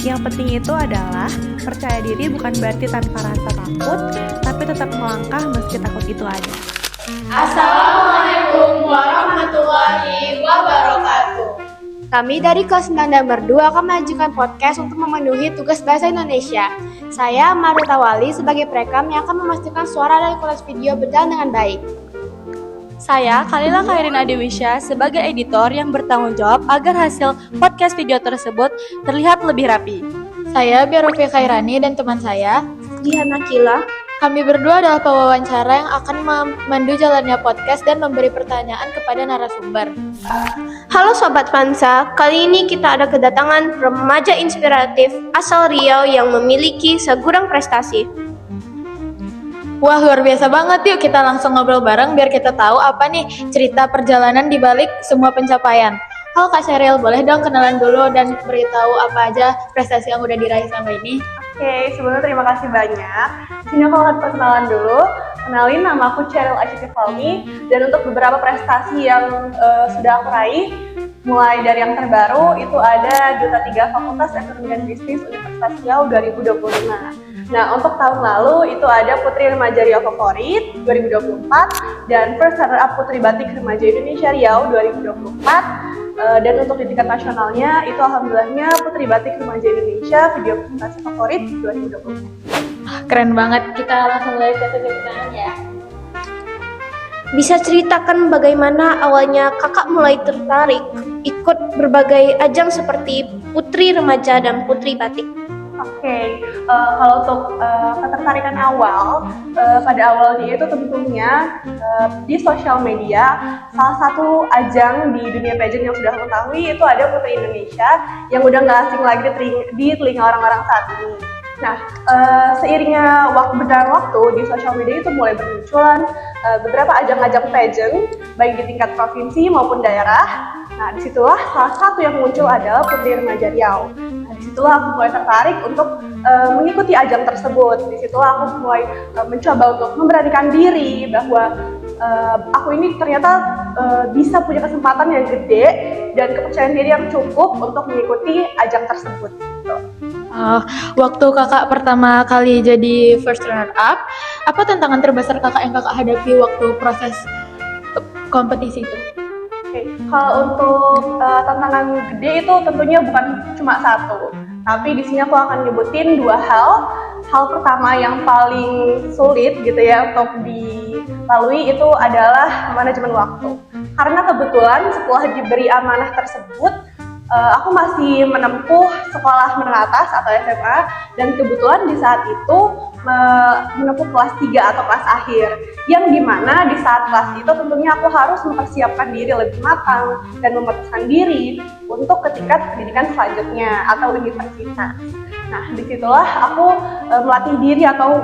Yang penting itu adalah percaya diri bukan berarti tanpa rasa takut, tapi tetap melangkah meski takut itu ada. Assalamualaikum warahmatullahi wabarakatuh. Kami dari kelas 9 dan 2 akan mengajukan podcast untuk memenuhi tugas bahasa Indonesia. Saya Maruta Wali sebagai perekam yang akan memastikan suara dan kualitas video berjalan dengan baik. Saya Khalila Khairin Adewisya sebagai editor yang bertanggung jawab agar hasil podcast video tersebut terlihat lebih rapi. Saya Berofi Khairani dan teman saya Diana Kila. Kami berdua adalah pewawancara yang akan memandu jalannya podcast dan memberi pertanyaan kepada narasumber. Halo Sobat Fansa, kali ini kita ada kedatangan remaja inspiratif asal Riau yang memiliki segudang prestasi. Wah, luar biasa banget, yuk kita langsung ngobrol bareng biar kita tahu apa nih cerita perjalanan di balik semua pencapaian. Halo Kak Sheryl, boleh dong kenalan dulu dan beritahu apa aja prestasi yang udah diraih selama ini? Oke, sebelumnya terima kasih banyak. Di sini aku akan perkenalan dulu. Kenalin, nama aku Sheryl Asyik Falmi. Dan untuk beberapa prestasi yang sudah aku raih, mulai dari yang terbaru, itu ada Duta 3 Fakultas Ekonomi dan Bisnis Universitas Riau 2025. Nah, untuk tahun lalu itu ada Putri Remaja Riau Favorit 2024 dan First Runner Up Putri Batik Remaja Indonesia Riau 2024. Dan untuk di tingkat nasionalnya itu alhamdulillahnya Putri Batik Remaja Indonesia Video Presentasi Favorit 2024. Keren banget, kita langsung mulai ke pertanyaan ya. Bisa ceritakan bagaimana awalnya kakak mulai tertarik ikut berbagai ajang seperti Putri Remaja dan Putri Batik? Oke, kalau untuk ketertarikan awal, pada awalnya itu tentunya di sosial media, salah satu ajang di dunia pageant yang sudah mengetahui itu ada Putri Indonesia yang udah nggak asing lagi di telinga orang-orang saat ini. Nah, seiringnya berjalan waktu di sosial media itu mulai bermunculan beberapa ajang-ajang pageant, baik di tingkat provinsi maupun daerah. Nah, disitulah salah satu yang muncul adalah Putri Remaja Riau. Disitulah aku mulai tertarik untuk mengikuti ajang tersebut. Disitulah aku mulai mencoba untuk memberanikan diri bahwa aku ini ternyata bisa punya kesempatan yang gede dan kepercayaan diri yang cukup untuk mengikuti ajang tersebut. Gitu. Waktu kakak pertama kali jadi first runner up, apa tantangan terbesar kakak yang kakak hadapi waktu proses kompetisi itu? Oke, kalau untuk tantangan gede itu tentunya bukan cuma satu, tapi di sini aku akan nyebutin dua hal. Hal pertama yang paling sulit gitu ya untuk dilalui itu adalah manajemen waktu. Karena kebetulan setelah diberi amanah tersebut, aku masih menempuh sekolah menengah atas atau SMA dan kebetulan di saat itu menempuh kelas 3 atau kelas akhir yang dimana di saat kelas itu tentunya aku harus mempersiapkan diri lebih matang dan memutuskan diri untuk ke tingkat pendidikan selanjutnya atau universitas. Nah, disitulah aku melatih diri atau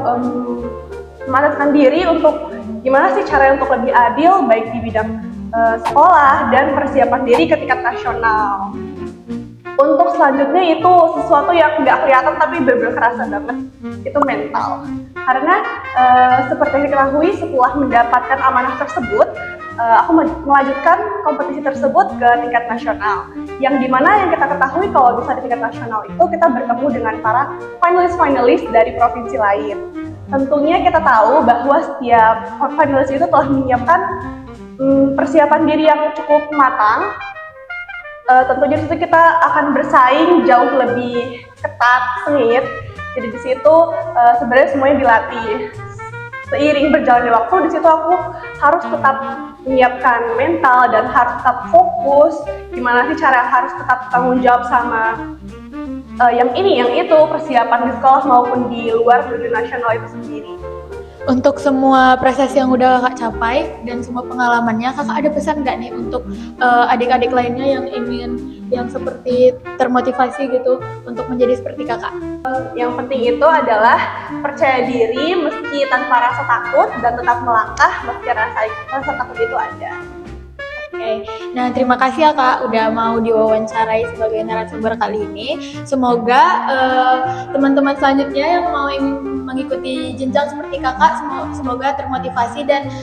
mematangkan diri untuk gimana sih cara untuk lebih adil baik di bidang sekolah dan persiapan diri ke tingkat nasional. Untuk selanjutnya itu sesuatu yang nggak kelihatan tapi benar-benar kerasa banget, itu mental. Karena seperti yang diketahui setelah mendapatkan amanah tersebut, aku melanjutkan kompetisi tersebut ke tingkat nasional. Yang dimana yang kita ketahui kalau bisa di tingkat nasional itu kita bertemu dengan para finalis-finalis dari provinsi lain. Tentunya kita tahu bahwa setiap finalis itu telah menyiapkan persiapan diri yang cukup matang. Tentunya di situ kita akan bersaing jauh lebih ketat, sengit. Jadi di situ sebenarnya semuanya dilatih. Seiring berjalannya waktu, di situ aku harus tetap menyiapkan mental dan harus tetap fokus. Gimana sih cara harus tetap tanggung jawab sama yang ini, yang itu, persiapan di sekolah maupun di luar dunia nasional itu sendiri. Untuk semua prestasi yang udah kakak capai dan semua pengalamannya, kakak ada pesan nggak nih untuk adik-adik lainnya yang seperti termotivasi gitu untuk menjadi seperti kakak? Yang penting itu adalah percaya diri meski tanpa rasa takut dan tetap melangkah meski rasa takut itu ada. Oke, nah terima kasih ya Kak udah mau diwawancarai sebagai narasumber kali ini. Semoga teman-teman selanjutnya yang mau mengikuti jenjang seperti Kakak semoga termotivasi dan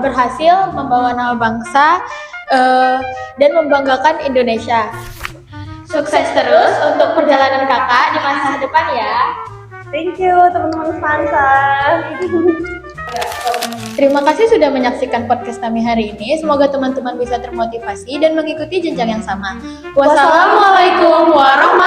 berhasil membawa nama bangsa dan membanggakan Indonesia. Sukses terus untuk perjalanan perjalanan kakak di masa depan ya. Thank you teman-teman Sansa. Terima kasih sudah menyaksikan podcast kami hari ini. Semoga teman-teman bisa termotivasi dan mengikuti jenjang yang sama. Wassalamualaikum warahmatullahi